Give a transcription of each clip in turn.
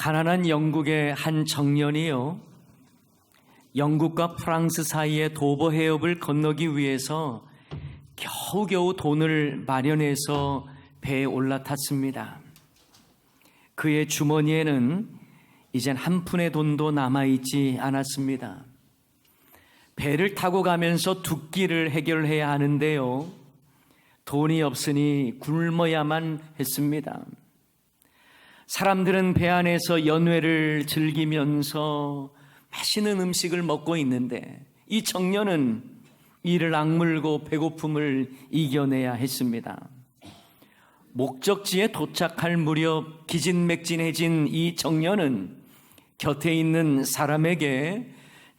가난한 영국의 한 청년이요, 영국과 프랑스 사이의 도보 해협을 건너기 위해서 겨우겨우 돈을 마련해서 배에 올라탔습니다. 그의 주머니에는 이젠 한 푼의 돈도 남아있지 않았습니다. 배를 타고 가면서 두 끼를 해결해야 하는데요, 돈이 없으니 굶어야만 했습니다. 사람들은 배 안에서 연회를 즐기면서 맛있는 음식을 먹고 있는데 이 청년은 이를 악물고 배고픔을 이겨내야 했습니다. 목적지에 도착할 무렵 기진맥진해진 이 청년은 곁에 있는 사람에게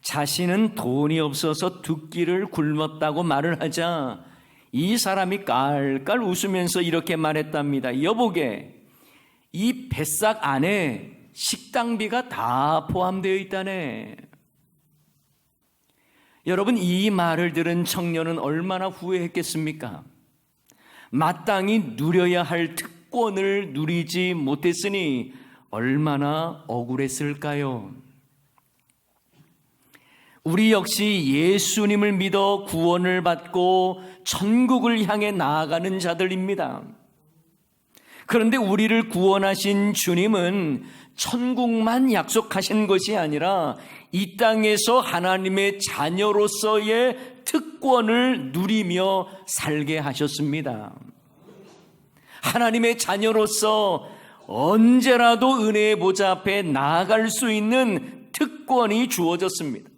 자신은 돈이 없어서 두 끼를 굶었다고 말을 하자 이 사람이 깔깔 웃으면서 이렇게 말했답니다. 여보게, 이 뱃삭 안에 식당비가 다 포함되어 있다네. 여러분, 이 말을 들은 청년은 얼마나 후회했겠습니까? 마땅히 누려야 할 특권을 누리지 못했으니 얼마나 억울했을까요? 우리 역시 예수님을 믿어 구원을 받고 천국을 향해 나아가는 자들입니다. 그런데 우리를 구원하신 주님은 천국만 약속하신 것이 아니라 이 땅에서 하나님의 자녀로서의 특권을 누리며 살게 하셨습니다. 하나님의 자녀로서 언제라도 은혜의 보좌 앞에 나아갈 수 있는 특권이 주어졌습니다.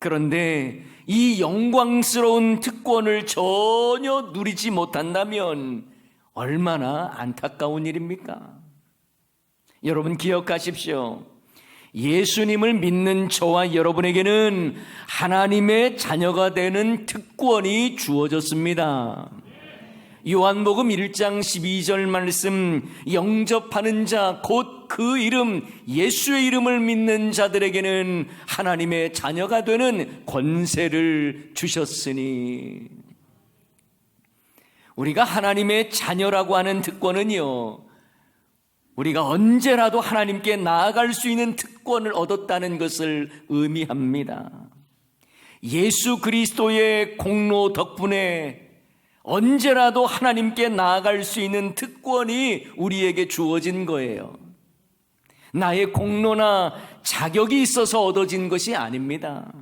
그런데 이 영광스러운 특권을 전혀 누리지 못한다면 얼마나 안타까운 일입니까? 여러분 기억하십시오. 예수님을 믿는 저와 여러분에게는 하나님의 자녀가 되는 특권이 주어졌습니다. 요한복음 1장 12절 말씀, 영접하는 자 곧 그 이름 예수의 이름을 믿는 자들에게는 하나님의 자녀가 되는 권세를 주셨으니, 우리가 하나님의 자녀라고 하는 특권은요, 우리가 언제라도 하나님께 나아갈 수 있는 특권을 얻었다는 것을 의미합니다. 예수 그리스도의 공로 덕분에 언제라도 하나님께 나아갈 수 있는 특권이 우리에게 주어진 거예요. 나의 공로나 자격이 있어서 얻어진 것이 아닙니다.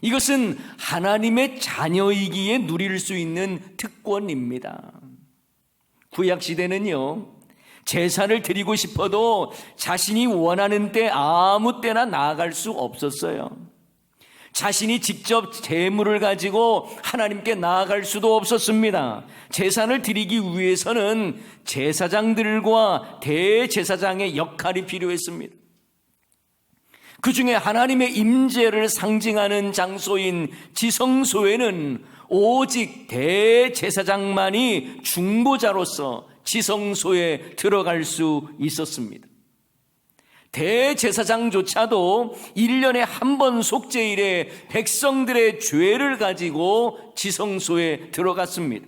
이것은 하나님의 자녀이기에 누릴 수 있는 특권입니다. 구약시대는요, 제사를 드리고 싶어도 자신이 원하는 때 아무 때나 나아갈 수 없었어요. 자신이 직접 제물을 가지고 하나님께 나아갈 수도 없었습니다. 제사를 드리기 위해서는 제사장들과 대제사장의 역할이 필요했습니다. 그 중에 하나님의 임재를 상징하는 장소인 지성소에는 오직 대제사장만이 중보자로서 지성소에 들어갈 수 있었습니다. 대제사장조차도 1년에 한 번 속죄일에 백성들의 죄를 가지고 지성소에 들어갔습니다.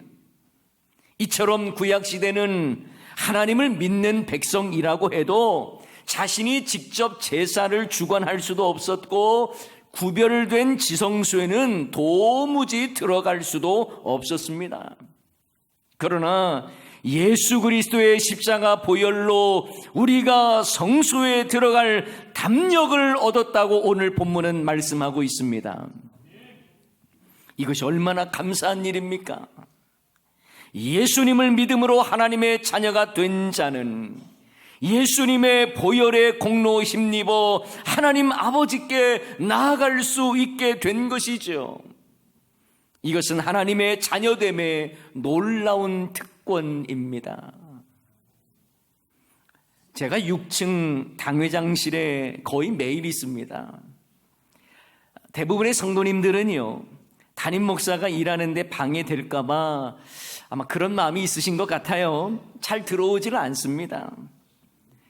이처럼 구약시대는 하나님을 믿는 백성이라고 해도 자신이 직접 제사를 주관할 수도 없었고 구별된 지성소에는 도무지 들어갈 수도 없었습니다. 그러나 예수 그리스도의 십자가 보혈로 우리가 성소에 들어갈 담력을 얻었다고 오늘 본문은 말씀하고 있습니다. 이것이 얼마나 감사한 일입니까? 예수님을 믿음으로 하나님의 자녀가 된 자는 예수님의 보혈의 공로 힘입어 하나님 아버지께 나아갈 수 있게 된 것이죠. 이것은 하나님의 자녀됨의 놀라운 특권입니다. 제가 6층 당회장실에 거의 매일 있습니다. 대부분의 성도님들은요, 담임 목사가 일하는데 방해될까 봐 아마 그런 마음이 있으신 것 같아요. 잘 들어오지를 않습니다.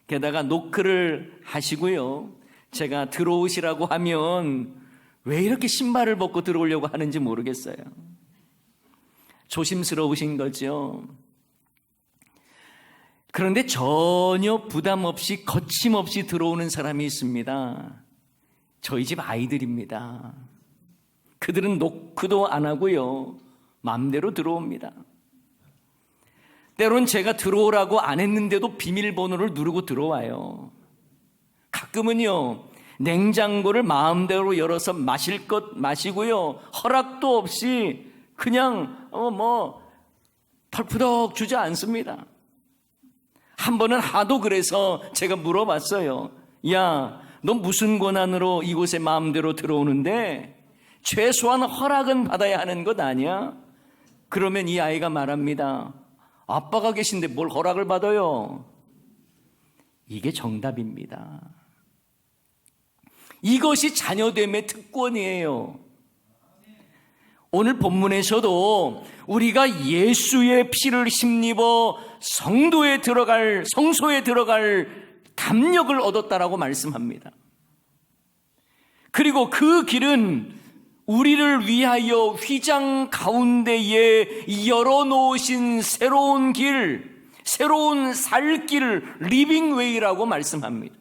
게다가 노크를 하시고요, 제가 들어오시라고 하면 왜 이렇게 신발을 벗고 들어오려고 하는지 모르겠어요. 조심스러우신 거죠. 그런데 전혀 부담 없이 거침없이 들어오는 사람이 있습니다. 저희 집 아이들입니다. 그들은 노크도 안 하고요, 마음대로 들어옵니다. 때론 제가 들어오라고 안 했는데도 비밀번호를 누르고 들어와요. 가끔은요, 냉장고를 마음대로 열어서 마실 것 마시고요, 허락도 없이 그냥 털푸덕 주지 않습니다. 한 번은 하도 그래서 제가 물어봤어요. 야, 너 무슨 권한으로 이곳에 마음대로 들어오는데 최소한 허락은 받아야 하는 것 아니야? 그러면 이 아이가 말합니다. 아빠가 계신데 뭘 허락을 받아요? 이게 정답입니다. 이것이 자녀됨의 특권이에요. 오늘 본문에서도 우리가 예수의 피를 힘입어 성소에 들어갈 담력을 얻었다라고 말씀합니다. 그리고 그 길은 우리를 위하여 휘장 가운데에 열어놓으신 새로운 길, 새로운 살 길, 리빙웨이라고 말씀합니다.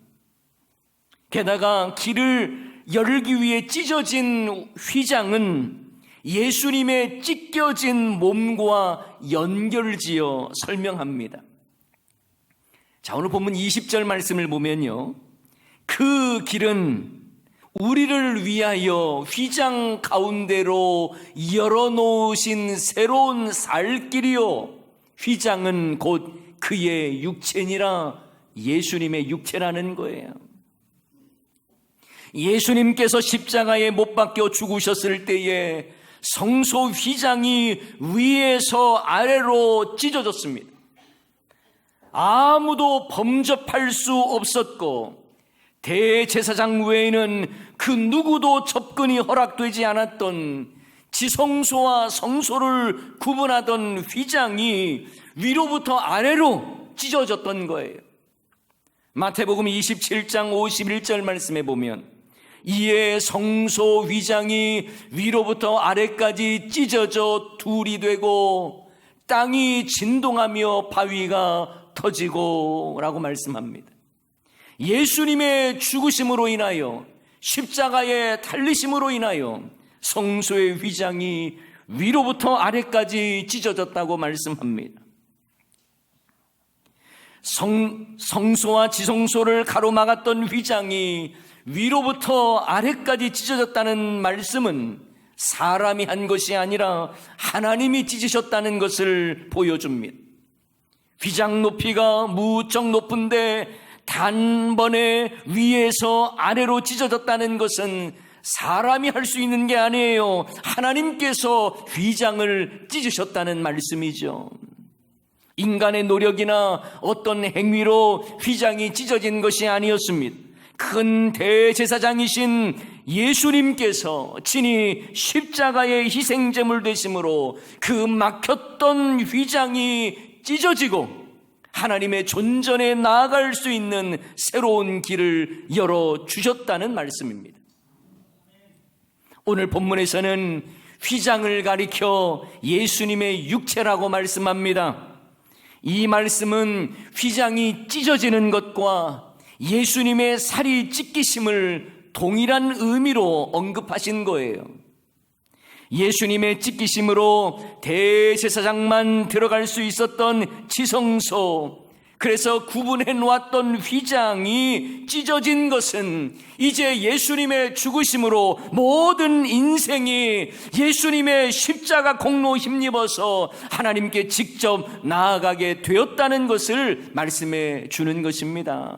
게다가 길을 열기 위해 찢어진 휘장은 예수님의 찢겨진 몸과 연결지어 설명합니다. 자, 오늘 본문 20절 말씀을 보면요, 그 길은 우리를 위하여 휘장 가운데로 열어놓으신 새로운 살 길이요, 휘장은 곧 그의 육체니라, 예수님의 육체라는 거예요. 예수님께서 십자가에 못 박혀 죽으셨을 때에 성소 휘장이 위에서 아래로 찢어졌습니다. 아무도 범접할 수 없었고 대제사장 외에는 그 누구도 접근이 허락되지 않았던 지성소와 성소를 구분하던 휘장이 위로부터 아래로 찢어졌던 거예요. 마태복음 27장 51절 말씀에 보면 이에 성소 휘장이 위로부터 아래까지 찢어져 둘이 되고 땅이 진동하며 바위가 터지고 라고 말씀합니다. 예수님의 죽으심으로 인하여, 십자가의 달리심으로 인하여 성소의 휘장이 위로부터 아래까지 찢어졌다고 말씀합니다. 성소와 지성소를 가로막았던 휘장이 위로부터 아래까지 찢어졌다는 말씀은 사람이 한 것이 아니라 하나님이 찢으셨다는 것을 보여줍니다. 휘장 높이가 무척 높은데 단번에 위에서 아래로 찢어졌다는 것은 사람이 할 수 있는 게 아니에요. 하나님께서 휘장을 찢으셨다는 말씀이죠. 인간의 노력이나 어떤 행위로 휘장이 찢어진 것이 아니었습니다. 큰 대제사장이신 예수님께서 친히 십자가의 희생제물 되심으로 그 막혔던 휘장이 찢어지고 하나님의 존전에 나아갈 수 있는 새로운 길을 열어주셨다는 말씀입니다. 오늘 본문에서는 휘장을 가리켜 예수님의 육체라고 말씀합니다. 이 말씀은 휘장이 찢어지는 것과 예수님의 살이 찢기심을 동일한 의미로 언급하신 거예요. 예수님의 찢기심으로 대제사장만 들어갈 수 있었던 지성소, 그래서 구분해 놓았던 휘장이 찢어진 것은 이제 예수님의 죽으심으로 모든 인생이 예수님의 십자가 공로 힘입어서 하나님께 직접 나아가게 되었다는 것을 말씀해 주는 것입니다.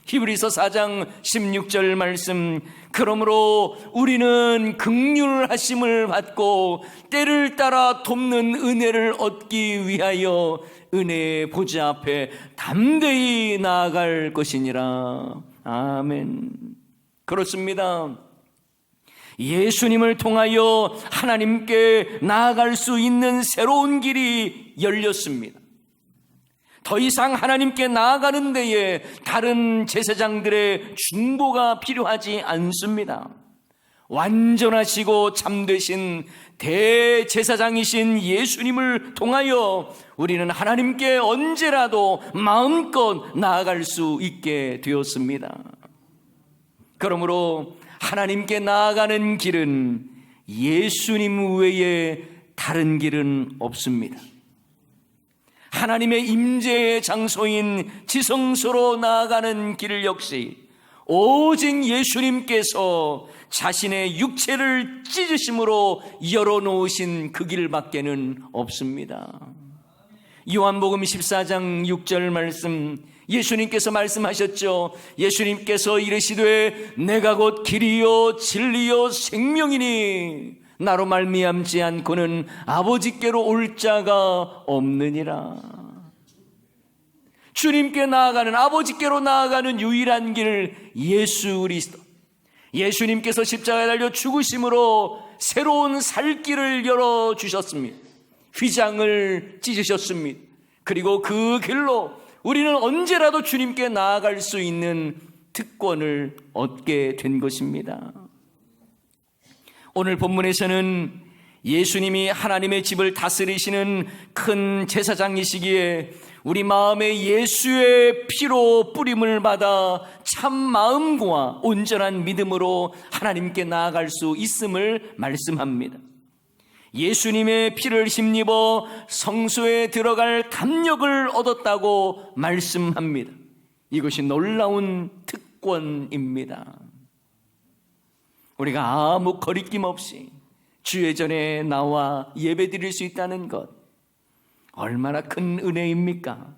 히브리서 4장 16절 말씀, 그러므로 우리는 긍휼하심을 받고 때를 따라 돕는 은혜를 얻기 위하여 은혜의 보좌 앞에 담대히 나아갈 것이니라. 아멘. 그렇습니다. 예수님을 통하여 하나님께 나아갈 수 있는 새로운 길이 열렸습니다. 더 이상 하나님께 나아가는 데에 다른 제사장들의 중보가 필요하지 않습니다. 완전하시고 참되신 대제사장이신 예수님을 통하여 우리는 하나님께 언제라도 마음껏 나아갈 수 있게 되었습니다. 그러므로 하나님께 나아가는 길은 예수님 외에 다른 길은 없습니다. 하나님의 임재의 장소인 지성소로 나아가는 길 역시 오직 예수님께서 자신의 육체를 찢으심으로 열어놓으신 그 길밖에는 없습니다. 요한복음 14장 6절 말씀, 예수님께서 말씀하셨죠. 예수님께서 이르시되 내가 곧 길이요 진리요 생명이니 나로 말미암지 않고는 아버지께로 올 자가 없느니라. 주님께 나아가는, 아버지께로 나아가는 유일한 길 예수 그리스도, 예수님께서 십자가에 달려 죽으심으로 새로운 살 길을 열어주셨습니다. 휘장을 찢으셨습니다. 그리고 그 길로 우리는 언제라도 주님께 나아갈 수 있는 특권을 얻게 된 것입니다. 오늘 본문에서는 예수님이 하나님의 집을 다스리시는 큰 제사장이시기에 우리 마음에 예수의 피로 뿌림을 받아 참 마음과 온전한 믿음으로 하나님께 나아갈 수 있음을 말씀합니다. 예수님의 피를 힘입어 성소에 들어갈 담력을 얻었다고 말씀합니다. 이것이 놀라운 특권입니다. 우리가 아무 거리낌 없이 주의 전에 나와 예배 드릴 수 있다는 것, 얼마나 큰 은혜입니까?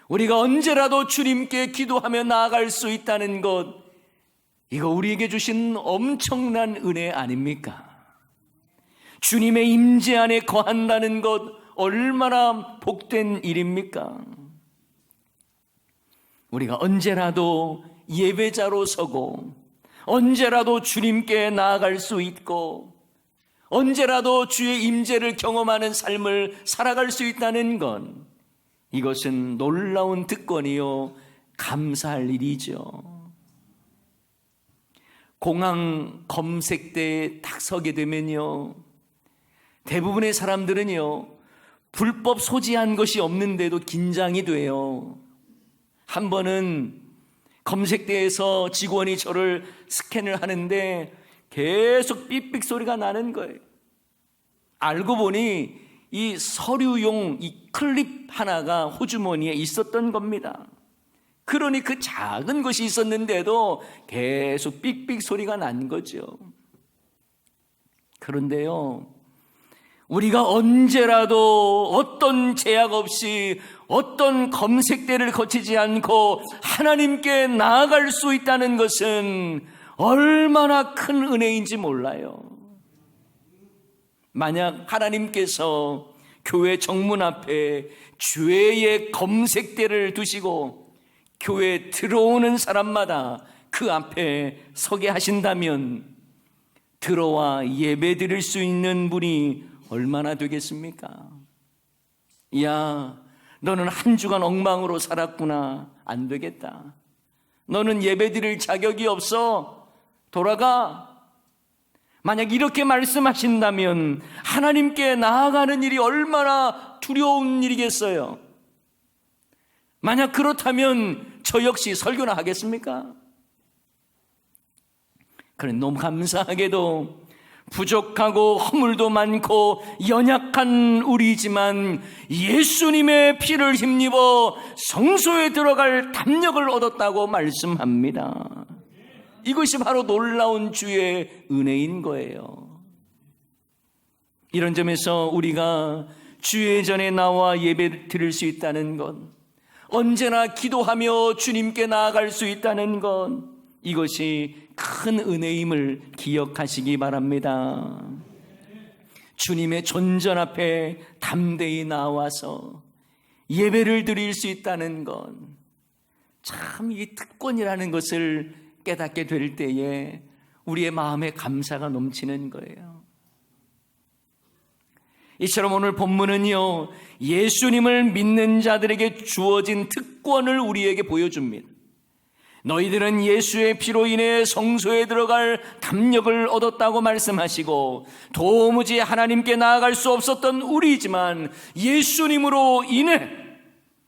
우리가 언제라도 주님께 기도하며 나아갈 수 있다는 것, 이거 우리에게 주신 엄청난 은혜 아닙니까? 주님의 임재 안에 거한다는 것, 얼마나 복된 일입니까? 우리가 언제라도 예배자로 서고 언제라도 주님께 나아갈 수 있고 언제라도 주의 임재를 경험하는 삶을 살아갈 수 있다는 건, 이것은 놀라운 특권이요 감사할 일이죠. 공항 검색대에 딱 서게 되면요, 대부분의 사람들은요 불법 소지한 것이 없는데도 긴장이 돼요. 한 번은 검색대에서 직원이 저를 스캔을 하는데 계속 삑삑 소리가 나는 거예요. 알고 보니 이 서류용 이 클립 하나가 호주머니에 있었던 겁니다. 그러니 그 작은 것이 있었는데도 계속 삑삑 소리가 난 거죠. 그런데요, 우리가 언제라도 어떤 제약 없이 어떤 검색대를 거치지 않고 하나님께 나아갈 수 있다는 것은 얼마나 큰 은혜인지 몰라요. 만약 하나님께서 교회 정문 앞에 죄의 검색대를 두시고 교회에 들어오는 사람마다 그 앞에 서게 하신다면 들어와 예배 드릴 수 있는 분이 얼마나 되겠습니까? 야, 너는 한 주간 엉망으로 살았구나. 안 되겠다. 너는 예배 드릴 자격이 없어. 돌아가. 만약 이렇게 말씀하신다면 하나님께 나아가는 일이 얼마나 두려운 일이겠어요? 만약 그렇다면 저 역시 설교나 하겠습니까? 그런데 너무 감사하게도 부족하고 허물도 많고 연약한 우리지만 예수님의 피를 힘입어 성소에 들어갈 담력을 얻었다고 말씀합니다. 이것이 바로 놀라운 주의 은혜인 거예요. 이런 점에서 우리가 주의 전에 나와 예배 드릴 수 있다는 것, 언제나 기도하며 주님께 나아갈 수 있다는 것, 이것이 큰 은혜임을 기억하시기 바랍니다. 주님의 존전 앞에 담대히 나와서 예배를 드릴 수 있다는 것, 참 이 특권이라는 것을 깨닫게 될 때에 우리의 마음에 감사가 넘치는 거예요. 이처럼 오늘 본문은요, 예수님을 믿는 자들에게 주어진 특권을 우리에게 보여줍니다. 너희들은 예수의 피로 인해 성소에 들어갈 담력을 얻었다고 말씀하시고, 도무지 하나님께 나아갈 수 없었던 우리지만 예수님으로 인해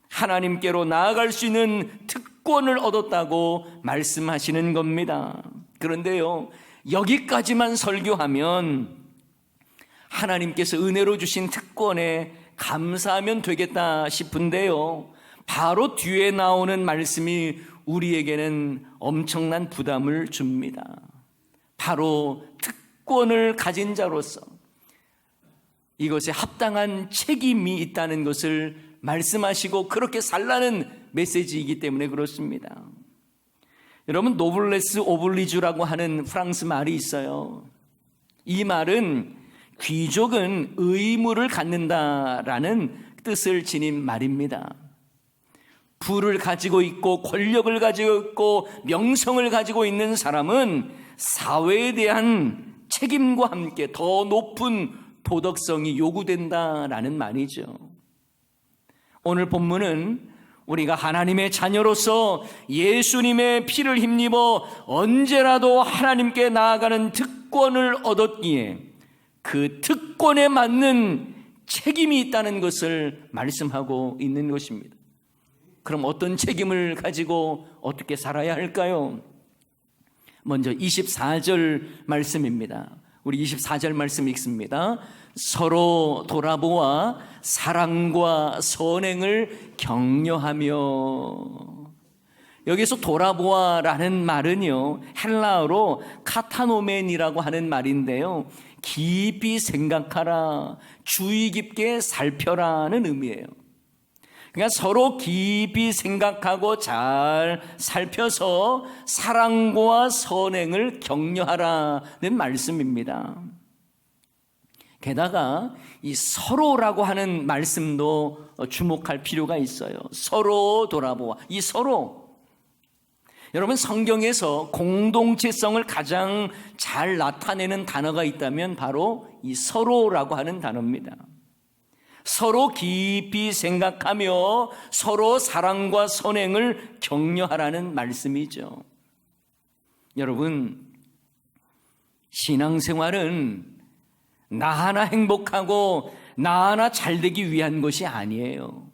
하나님께로 나아갈 수 있는 특권을 얻었다고 말씀하시는 겁니다. 그런데요, 여기까지만 설교하면 하나님께서 은혜로 주신 특권에 감사하면 되겠다 싶은데요, 바로 뒤에 나오는 말씀이 우리에게는 엄청난 부담을 줍니다. 바로 특권을 가진 자로서 이것에 합당한 책임이 있다는 것을 말씀하시고 그렇게 살라는 메시지이기 때문에 그렇습니다. 여러분, 노블레스 오블리주라고 하는 프랑스 말이 있어요. 이 말은 귀족은 의무를 갖는다라는 뜻을 지닌 말입니다. 부를 가지고 있고 권력을 가지고 있고 명성을 가지고 있는 사람은 사회에 대한 책임과 함께 더 높은 도덕성이 요구된다라는 말이죠. 오늘 본문은 우리가 하나님의 자녀로서 예수님의 피를 힘입어 언제라도 하나님께 나아가는 특권을 얻었기에 그 특권에 맞는 책임이 있다는 것을 말씀하고 있는 것입니다. 그럼 어떤 책임을 가지고 어떻게 살아야 할까요? 먼저 24절 말씀입니다. 우리 24절 말씀 읽습니다. 서로 돌아보아 사랑과 선행을 격려하며. 여기서 돌아보아라는 말은요, 헬라어로 카타노멘이라고 하는 말인데요, 깊이 생각하라, 주의 깊게 살펴라는 의미예요. 그러니까 서로 깊이 생각하고 잘 살펴서 사랑과 선행을 격려하라는 말씀입니다. 게다가 이 서로라고 하는 말씀도 주목할 필요가 있어요. 서로 돌아보아. 이 서로, 여러분, 성경에서 공동체성을 가장 잘 나타내는 단어가 있다면 바로 이 서로라고 하는 단어입니다. 서로 깊이 생각하며 서로 사랑과 선행을 격려하라는 말씀이죠. 여러분, 신앙생활은 나 하나 행복하고 나 하나 잘되기 위한 것이 아니에요.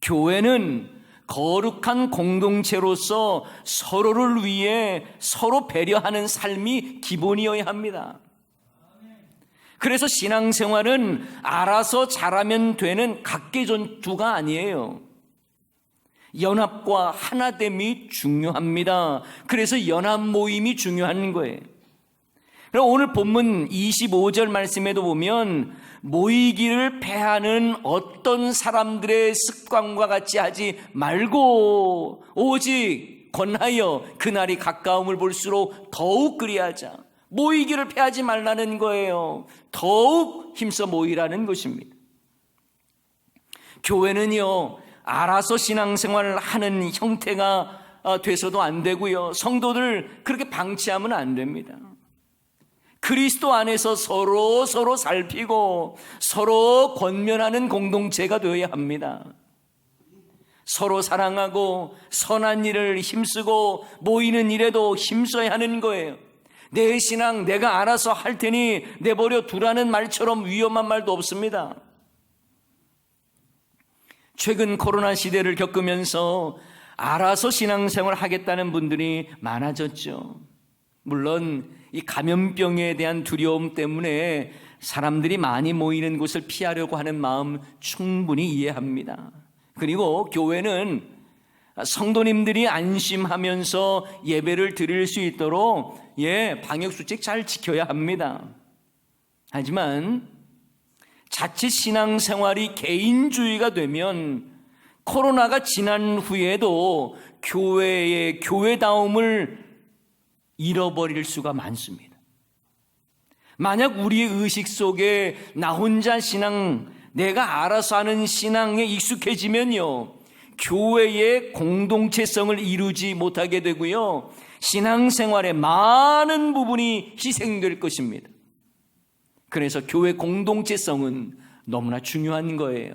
교회는 거룩한 공동체로서 서로를 위해 서로 배려하는 삶이 기본이어야 합니다. 그래서 신앙생활은 알아서 잘하면 되는 각계전투가 아니에요. 연합과 하나됨이 중요합니다. 그래서 연합 모임이 중요한 거예요. 그럼 오늘 본문 25절 말씀에도 보면 모이기를 패하는 어떤 사람들의 습관과 같이 하지 말고 오직 권하여 그날이 가까움을 볼수록 더욱 그리하자. 모이기를 패하지 말라는 거예요. 더욱 힘써 모이라는 것입니다. 교회는요, 알아서 신앙생활을 하는 형태가 돼서도 안 되고요, 성도들 그렇게 방치하면 안 됩니다. 그리스도 안에서 서로 살피고 서로 권면하는 공동체가 되어야 합니다. 서로 사랑하고 선한 일을 힘쓰고 모이는 일에도 힘써야 하는 거예요. 내 신앙 내가 알아서 할 테니 내버려 두라는 말처럼 위험한 말도 없습니다. 최근 코로나 시대를 겪으면서 알아서 신앙생활을 하겠다는 분들이 많아졌죠. 물론 이 감염병에 대한 두려움 때문에 사람들이 많이 모이는 곳을 피하려고 하는 마음 충분히 이해합니다. 그리고 교회는 성도님들이 안심하면서 예배를 드릴 수 있도록 방역수칙 잘 지켜야 합니다. 하지만 자칫 신앙생활이 개인주의가 되면 코로나가 지난 후에도 교회의 교회다움을 잃어버릴 수가 많습니다. 만약 우리의 의식 속에 나 혼자 신앙, 내가 알아서 하는 신앙에 익숙해지면요, 교회의 공동체성을 이루지 못하게 되고요, 신앙생활의 많은 부분이 희생될 것입니다. 그래서 교회 공동체성은 너무나 중요한 거예요.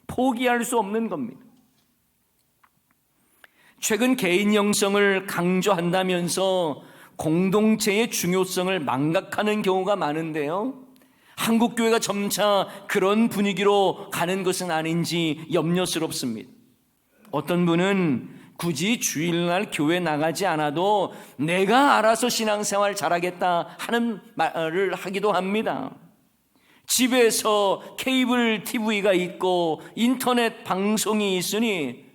포기할 수 없는 겁니다. 최근 개인 영성을 강조한다면서 공동체의 중요성을 망각하는 경우가 많은데요. 한국 교회가 점차 그런 분위기로 가는 것은 아닌지 염려스럽습니다. 어떤 분은 굳이 주일날 교회 나가지 않아도 내가 알아서 신앙생활 잘하겠다 하는 말을 하기도 합니다. 집에서 케이블 TV가 있고 인터넷 방송이 있으니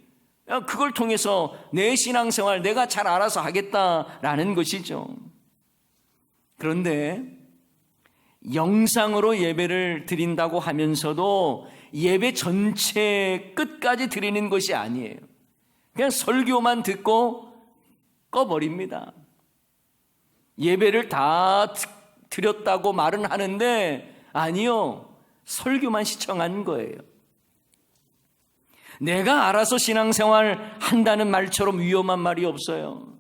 그걸 통해서 내 신앙생활 내가 잘 알아서 하겠다라는 것이죠. 그런데 영상으로 예배를 드린다고 하면서도 예배 전체 끝까지 드리는 것이 아니에요. 그냥 설교만 듣고 꺼버립니다. 예배를 다 드렸다고 말은 하는데 아니요, 설교만 시청한 거예요. 내가 알아서 신앙생활 한다는 말처럼 위험한 말이 없어요.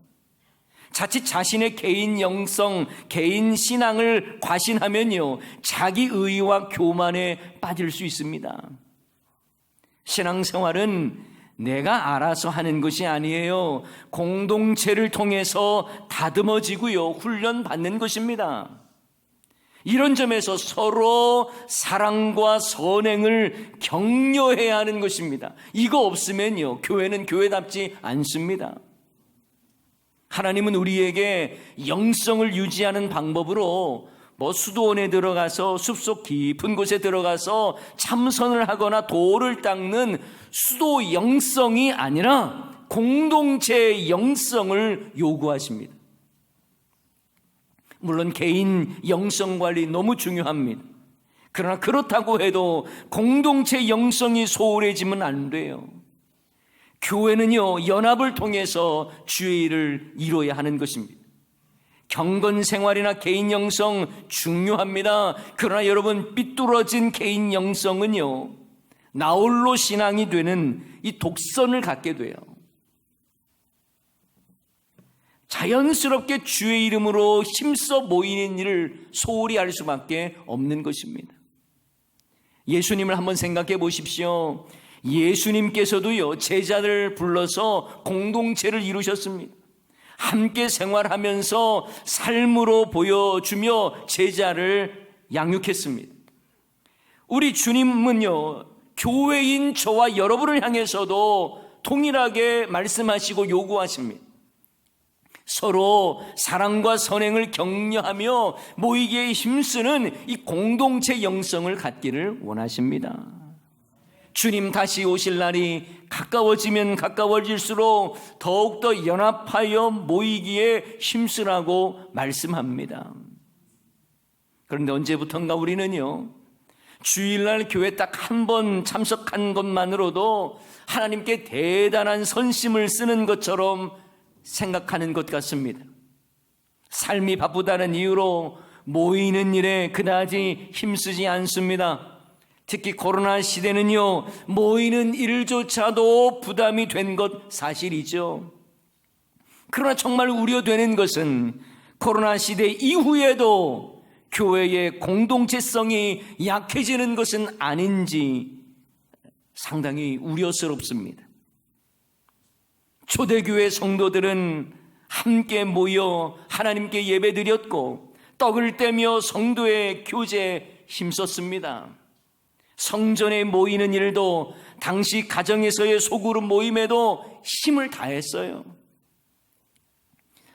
자칫 자신의 개인 영성, 개인 신앙을 과신하면요, 자기 의와 교만에 빠질 수 있습니다. 신앙생활은 내가 알아서 하는 것이 아니에요. 공동체를 통해서 다듬어지고요, 훈련받는 것입니다. 이런 점에서 서로 사랑과 선행을 격려해야 하는 것입니다. 이거 없으면요, 교회는 교회답지 않습니다. 하나님은 우리에게 영성을 유지하는 방법으로 수도원에 들어가서 숲속 깊은 곳에 들어가서 참선을 하거나 돌을 닦는 수도 영성이 아니라 공동체의 영성을 요구하십니다. 물론 개인 영성 관리 너무 중요합니다. 그러나 그렇다고 해도 공동체 영성이 소홀해지면 안 돼요. 교회는요, 연합을 통해서 주의 일을 이루어야 하는 것입니다. 경건 생활이나 개인 영성 중요합니다. 그러나 여러분, 삐뚤어진 개인 영성은요, 나홀로 신앙이 되는 이 독선을 갖게 돼요. 자연스럽게 주의 이름으로 힘써 모이는 일을 소홀히 할 수밖에 없는 것입니다. 예수님을 한번 생각해 보십시오. 예수님께서도요, 제자들을 불러서 공동체를 이루셨습니다. 함께 생활하면서 삶으로 보여주며 제자를 양육했습니다. 우리 주님은요, 교회인 저와 여러분을 향해서도 동일하게 말씀하시고 요구하십니다. 서로 사랑과 선행을 격려하며 모이기에 힘쓰는 이 공동체 영성을 갖기를 원하십니다. 주님 다시 오실 날이 가까워지면 가까워질수록 더욱더 연합하여 모이기에 힘쓰라고 말씀합니다. 그런데 언제부턴가 우리는요, 주일날 교회 딱 한 번 참석한 것만으로도 하나님께 대단한 선심을 쓰는 것처럼 생각하는 것 같습니다. 삶이 바쁘다는 이유로 모이는 일에 그다지 힘쓰지 않습니다. 특히 코로나 시대는요, 모이는 일조차도 부담이 된 것 사실이죠. 그러나 정말 우려되는 것은 코로나 시대 이후에도 교회의 공동체성이 약해지는 것은 아닌지 상당히 우려스럽습니다. 초대교회 성도들은 함께 모여 하나님께 예배드렸고 떡을 떼며 성도의 교제에 힘썼습니다. 성전에 모이는 일도 당시 가정에서의 소그룹 모임에도 힘을 다했어요.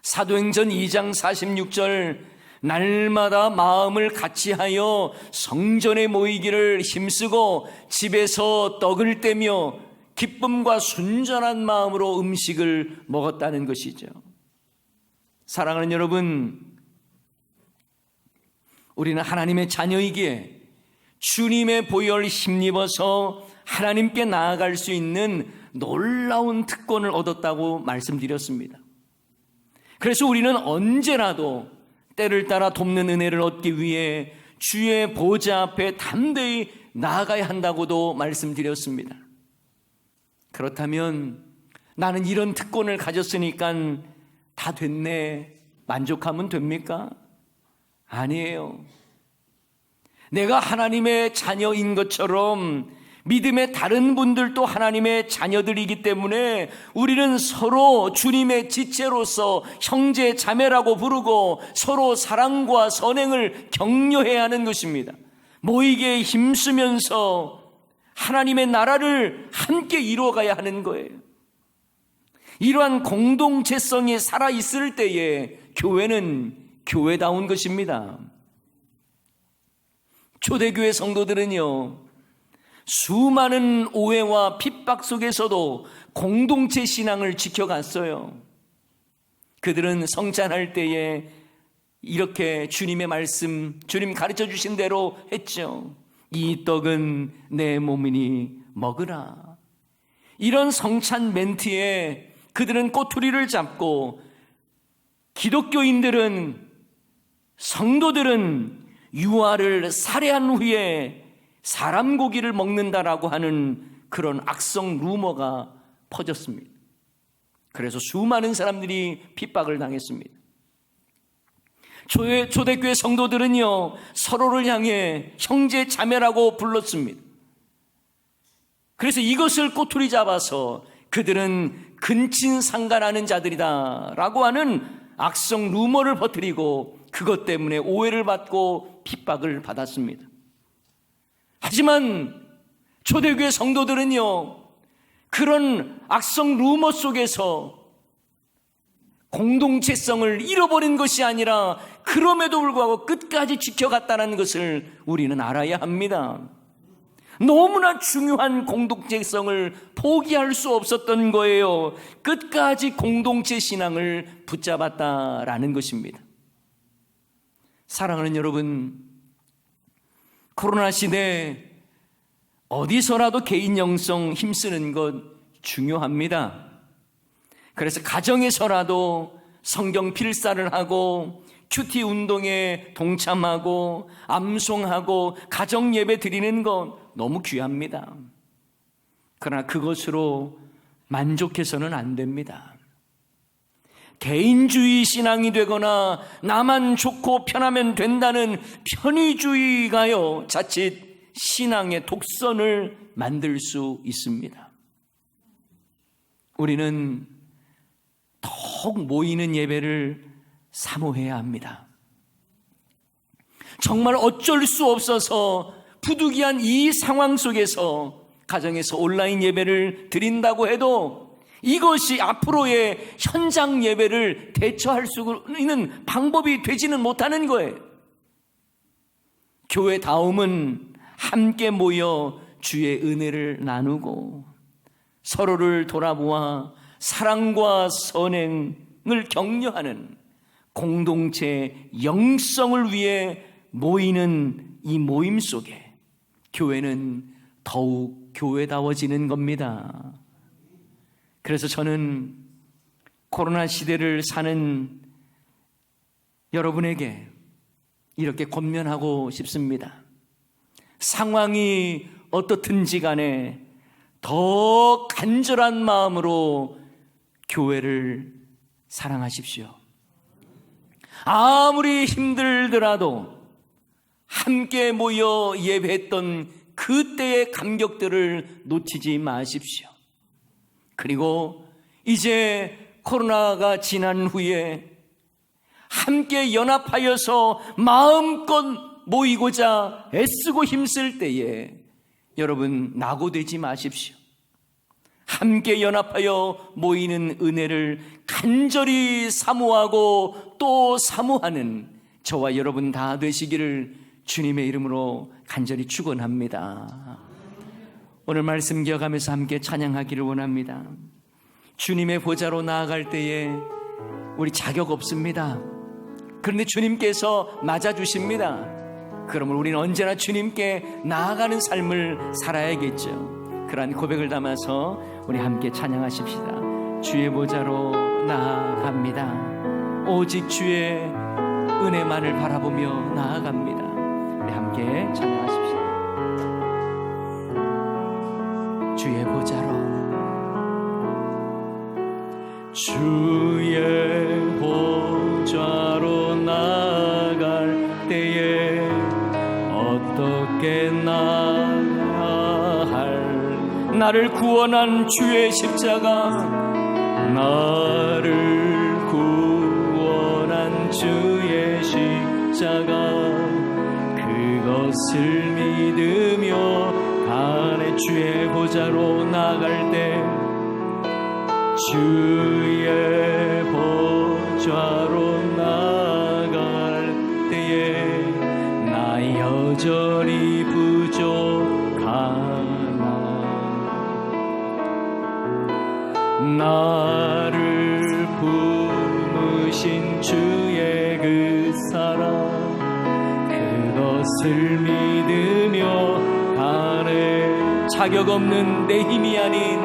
사도행전 2장 46절, 날마다 마음을 같이하여 성전에 모이기를 힘쓰고 집에서 떡을 떼며 기쁨과 순전한 마음으로 음식을 먹었다는 것이죠. 사랑하는 여러분, 우리는 하나님의 자녀이기에 주님의 보혈 힘입어서 하나님께 나아갈 수 있는 놀라운 특권을 얻었다고 말씀드렸습니다. 그래서 우리는 언제라도 때를 따라 돕는 은혜를 얻기 위해 주의 보좌 앞에 담대히 나아가야 한다고도 말씀드렸습니다. 그렇다면 나는 이런 특권을 가졌으니까 다 됐네, 만족하면 됩니까? 아니에요. 내가 하나님의 자녀인 것처럼 믿음의 다른 분들도 하나님의 자녀들이기 때문에 우리는 서로 주님의 지체로서 형제 자매라고 부르고 서로 사랑과 선행을 격려해야 하는 것입니다. 모이게 힘쓰면서 하나님의 나라를 함께 이루어가야 하는 거예요. 이러한 공동체성이 살아있을 때에 교회는 교회다운 것입니다. 초대교회 성도들은요, 수많은 오해와 핍박 속에서도 공동체 신앙을 지켜갔어요. 그들은 성찬할 때에 이렇게 주님의 말씀, 주님 가르쳐 주신 대로 했죠. 이 떡은 내 몸이니 먹으라. 이런 성찬 멘트에 그들은 꼬투리를 잡고, 기독교인들은, 성도들은 유아를 살해한 후에 사람 고기를 먹는다라고 하는 그런 악성 루머가 퍼졌습니다. 그래서 수많은 사람들이 핍박을 당했습니다. 초대교회 성도들은요, 서로를 향해 형제 자매라고 불렀습니다. 그래서 이것을 꼬투리 잡아서 그들은 근친상간하는 자들이다 라고 하는 악성 루머를 퍼뜨리고 그것 때문에 오해를 받고 핍박을 받았습니다. 하지만 초대교회 성도들은요, 그런 악성 루머 속에서 공동체성을 잃어버린 것이 아니라 그럼에도 불구하고 끝까지 지켜갔다는 것을 우리는 알아야 합니다. 너무나 중요한 공동체성을 포기할 수 없었던 거예요. 끝까지 공동체 신앙을 붙잡았다라는 것입니다. 사랑하는 여러분, 코로나 시대 어디서라도 개인 영성 힘쓰는 것 중요합니다. 그래서 가정에서라도 성경 필사를 하고 큐티 운동에 동참하고 암송하고 가정 예배 드리는 것 너무 귀합니다. 그러나 그것으로 만족해서는 안 됩니다. 개인주의 신앙이 되거나 나만 좋고 편하면 된다는 편의주의가요, 자칫 신앙의 독선을 만들 수 있습니다. 우리는 더욱 모이는 예배를 사모해야 합니다. 정말 어쩔 수 없어서 부득이한 이 상황 속에서 가정에서 온라인 예배를 드린다고 해도 이것이 앞으로의 현장 예배를 대처할 수 있는 방법이 되지는 못하는 거예요. 교회다움은 함께 모여 주의 은혜를 나누고 서로를 돌아보아 사랑과 선행을 격려하는 공동체 영성을 위해 모이는 이 모임 속에 교회는 더욱 교회다워지는 겁니다. 그래서 저는 코로나 시대를 사는 여러분에게 이렇게 권면하고 싶습니다. 상황이 어떻든지 간에 더 간절한 마음으로 교회를 사랑하십시오. 아무리 힘들더라도 함께 모여 예배했던 그때의 감격들을 놓치지 마십시오. 그리고 이제 코로나가 지난 후에 함께 연합하여서 마음껏 모이고자 애쓰고 힘쓸 때에 여러분 낙오되지 마십시오. 함께 연합하여 모이는 은혜를 간절히 사모하고 또 사모하는 저와 여러분 다 되시기를 주님의 이름으로 간절히 축원합니다. 오늘 말씀 기억하면서 함께 찬양하기를 원합니다. 주님의 보좌로 나아갈 때에 우리 자격 없습니다. 그런데 주님께서 맞아주십니다. 그러면 우리는 언제나 주님께 나아가는 삶을 살아야겠죠. 그러한 고백을 담아서 우리 함께 찬양하십시다. 주의 보좌로 나아갑니다. 오직 주의 은혜만을 바라보며 나아갑니다. 우리 함께 찬양하십시다. 주의 보좌로, 주의 보좌로 나아갈 때에 어떻게 나아야 할까? 나를 구원한 주의 십자가, 나를 구원한 주의 십자가, 그것을 믿으며 간의 주의 보좌로 나갈 때, 주의 보좌로 나갈 때에 나 여전히 부족하나. 나를 품으신 주의 그 사랑, 그것을 믿으며 간에 자격 없는 내 힘이 아닌,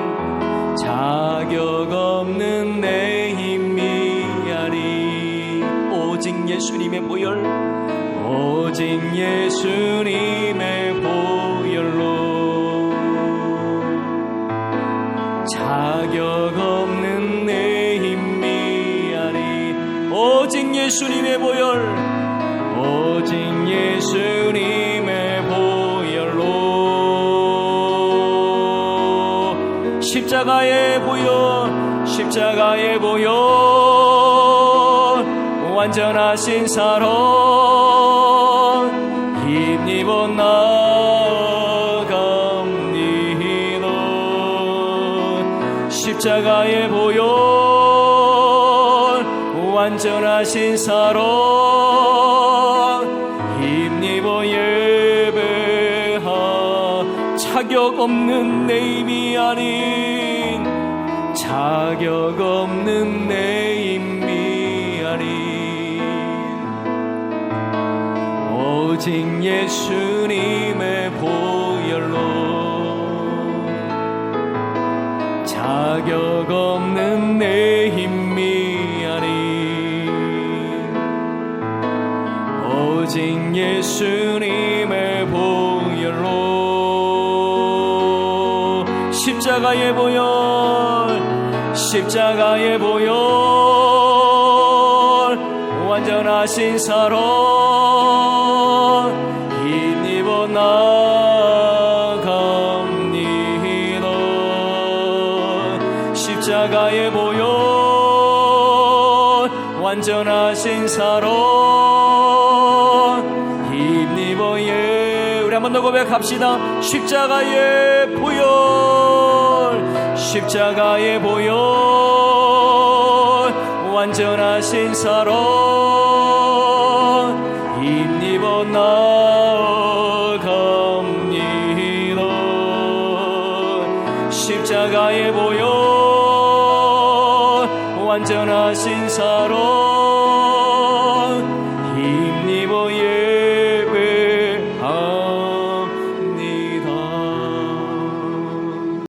자격 없는 내 힘이 아닌 오직 예수님의 보혈, 오직 예수님의 보혈로, 자격 없는 내 힘이 아닌 오직 예수님의 보혈, 오직 예수님의 보혈로, 십자가의 보혈, 십자가의 보혈, 완전하신 사랑 힘입어 나아갑니다. 십자가의 보혈, 완전하신 사랑 힘입어 예배하. 자격 없는 내 힘이 아닌, 자격 없는 내 힘이 아닌 오직 예수님의 보혈로, 자격 없는 내 힘이 아닌 오직 예수님의 보혈로, 십자가의 보혈, 십자가의 보혈, 완전하신 사랑 힘입어 나아갑니다. 십자가의 보혈, 완전하신 사랑 힘입어 예. 우리 한 번 더 고백합시다. 십자가의 보혈, 십자가의 보혈, 완전하신 사랑 힘입어 나아갑니다. 십자가의 보혈, 완전하신 사랑